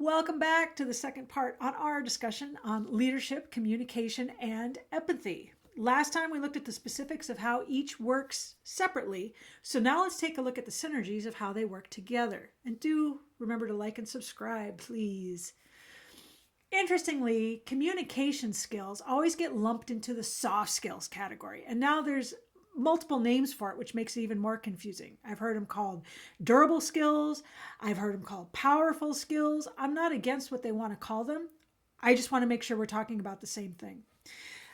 Welcome back to the second part on our discussion on leadership, communication, and empathy. Last time we looked at the specifics of how each works separately, so now let's take a look at the synergies of how they work together. And do remember to like and subscribe, please. Interestingly, communication skills always get lumped into the soft skills category, and now there's multiple names for it, which makes it even more confusing. I've heard them called durable skills. I've heard them called powerful skills. I'm not against what they want to call them. I just want to make sure we're talking about the same thing.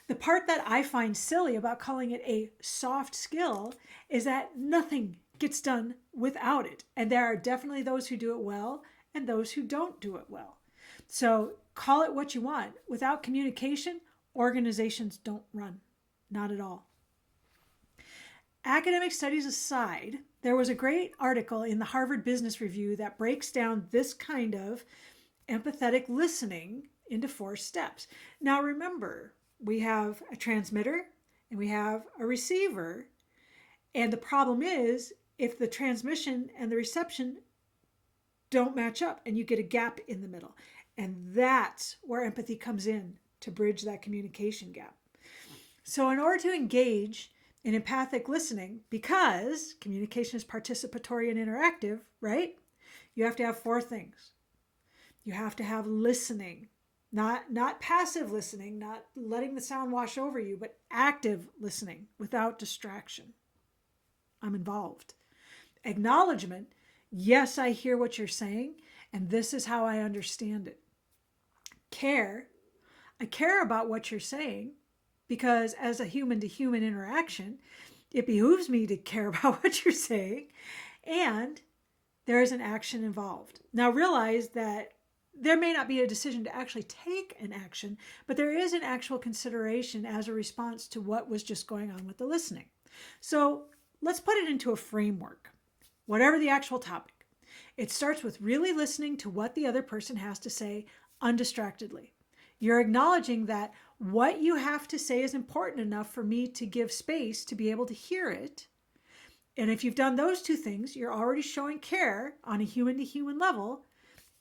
The part that I find silly about calling it a soft skill is that nothing gets done without it. And there are definitely those who do it well and those who don't do it well. So call it what you want. Without communication, organizations don't run. Not at all. Academic studies aside, there was a great article in the Harvard Business Review that breaks down this kind of empathetic listening into 4 steps. Now remember, we have a transmitter and we have a receiver. And the problem is if the transmission and the reception don't match up and you get a gap in the middle. And that's where empathy comes in to bridge that communication gap. So in order to engage in empathic listening, because communication is participatory and interactive, right? You have to have 4 things. You have to have listening, not passive listening, not letting the sound wash over you, but active listening without distraction. I'm involved. Acknowledgement, yes, I hear what you're saying, and this is how I understand it. Care, I care about what you're saying, because as a human-to-human interaction, it behooves me to care about what you're saying, and there is an action involved. Now realize that there may not be a decision to actually take an action, but there is an actual consideration as a response to what was just going on with the listening. So let's put it into a framework, whatever the actual topic. It starts with really listening to what the other person has to say undistractedly. You're acknowledging that what you have to say is important enough for me to give space to be able to hear it. And if you've done those 2 things, you're already showing care on a human-to-human level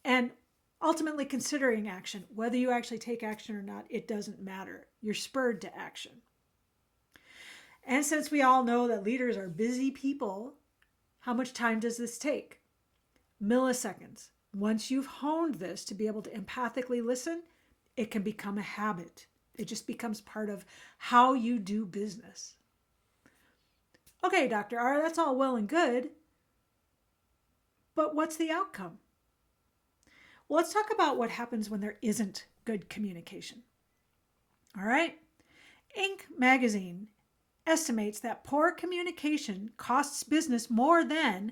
and ultimately considering action. Whether you actually take action or not, it doesn't matter. You're spurred to action. And since we all know that leaders are busy people, how much time does this take? Milliseconds. Once you've honed this to be able to empathically listen, it can become a habit. It just becomes part of how you do business. Okay, Dr. R, that's all well and good, but what's the outcome? Well, let's talk about what happens when there isn't good communication. All right. Inc. magazine estimates that poor communication costs business more than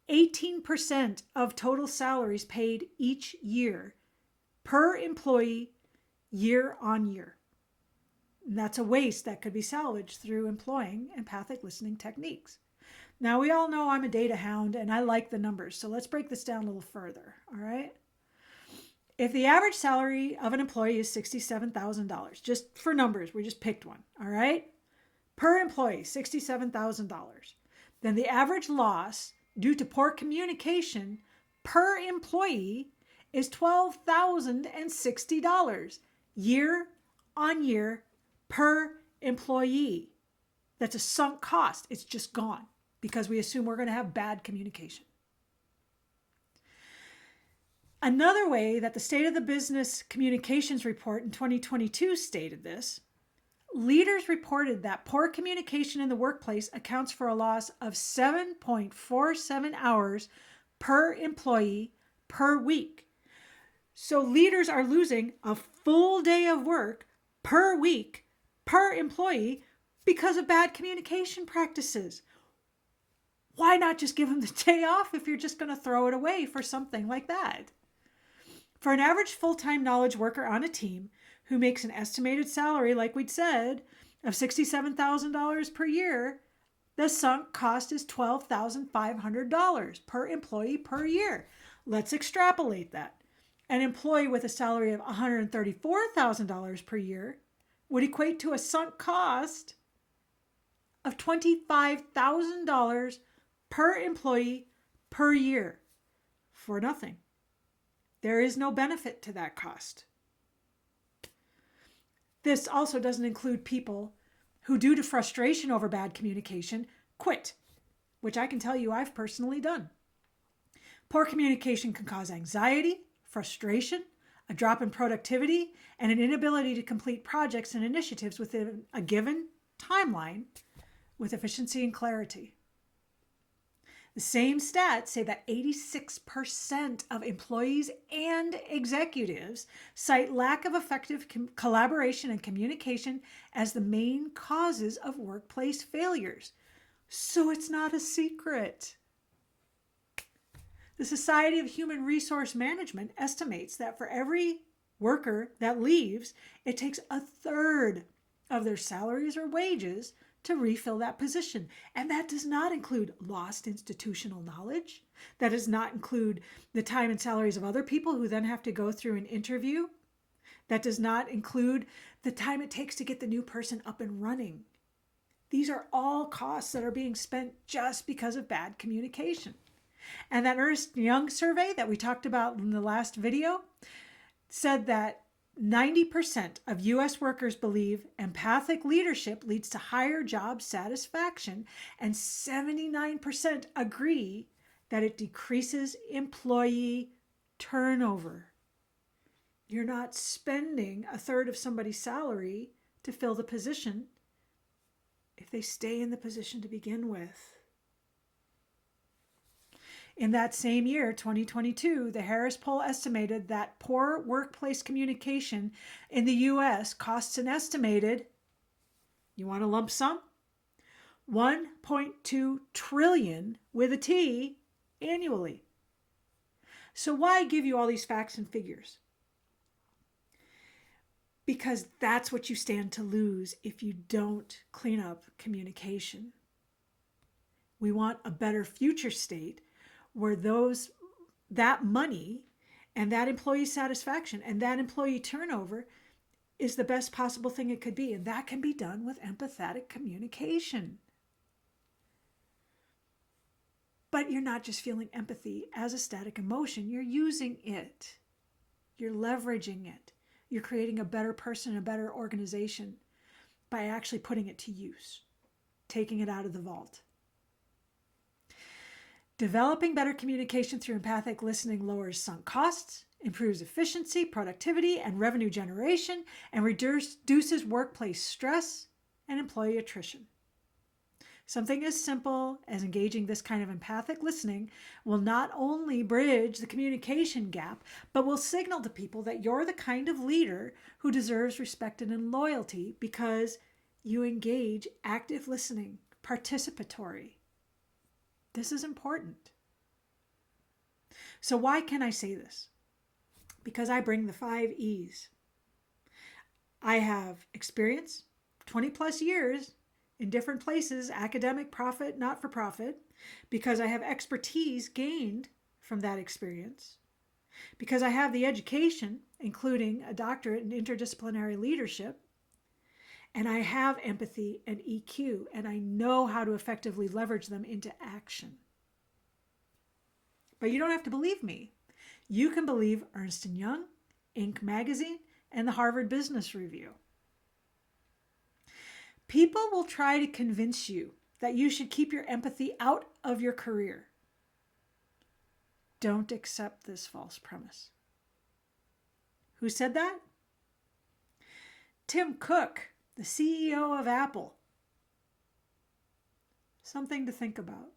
18% of total salaries paid each year per employee year on year. And that's a waste that could be salvaged through employing empathic listening techniques. Now, we all know I'm a data hound and I like the numbers, so let's break this down a little further, all right? If the average salary of an employee is $67,000, just for numbers, we just picked one, all right? Per employee, $67,000. Then the average loss due to poor communication per employee is $12,060 year on year per employee. That's a sunk cost. It's just gone because we assume we're going to have bad communication. Another way that the State of the Business Communications Report in 2022 stated this, leaders reported that poor communication in the workplace accounts for a loss of 7.47 hours per employee per week. So leaders are losing a full day of work per week per employee because of bad communication practices. Why not just give them the day off if you're just going to throw it away for something like that? For an average full-time knowledge worker on a team who makes an estimated salary, like we'd said, of $67,000 per year, the sunk cost is $12,500 per employee per year. Let's extrapolate that. An employee with a salary of $134,000 per year would equate to a sunk cost of $25,000 per employee per year for nothing. There is no benefit to that cost. This also doesn't include people who, due to frustration over bad communication, quit, which I can tell you I've personally done. Poor communication can cause anxiety, frustration, a drop in productivity, and an inability to complete projects and initiatives within a given timeline with efficiency and clarity. The same stats say that 86% of employees and executives cite lack of effective collaboration and communication as the main causes of workplace failures. So it's not a secret. The Society of Human Resource Management estimates that for every worker that leaves, it takes a third of their salaries or wages to refill that position. And that does not include lost institutional knowledge. That does not include the time and salaries of other people who then have to go through an interview. That does not include the time it takes to get the new person up and running. These are all costs that are being spent just because of bad communication. And that Ernst & Young survey that we talked about in the last video said that 90% of U.S. workers believe empathic leadership leads to higher job satisfaction, and 79% agree that it decreases employee turnover. You're not spending a third of somebody's salary to fill the position if they stay in the position to begin with. In that same year, 2022, the Harris poll estimated that poor workplace communication in the U.S. costs an estimated, you want a lump sum? $1.2 trillion with a T annually. So why give you all these facts and figures? Because that's what you stand to lose if you don't clean up communication. We want a better future state where that money and that employee satisfaction and that employee turnover is the best possible thing it could be. And that can be done with empathetic communication. But you're not just feeling empathy as a static emotion. You're using it. You're leveraging it. You're creating a better person, a better organization by actually putting it to use, taking it out of the vault. Developing better communication through empathic listening lowers sunk costs, improves efficiency, productivity, and revenue generation, and reduces workplace stress and employee attrition. Something as simple as engaging this kind of empathic listening will not only bridge the communication gap, but will signal to people that you're the kind of leader who deserves respect and loyalty because you engage active listening, participatory. This is important. So why can I say this? Because I bring the 5 E's. I have experience, 20 plus years in different places, academic, profit, not-for-profit, because I have expertise gained from that experience, because I have the education, including a doctorate in interdisciplinary leadership, and I have empathy and EQ, and I know how to effectively leverage them into action. But you don't have to believe me. You can believe Ernst & Young, Inc. magazine, and the Harvard Business Review. People will try to convince you that you should keep your empathy out of your career. Don't accept this false premise. Who said that? Tim Cook, the CEO of Apple. Something to think about.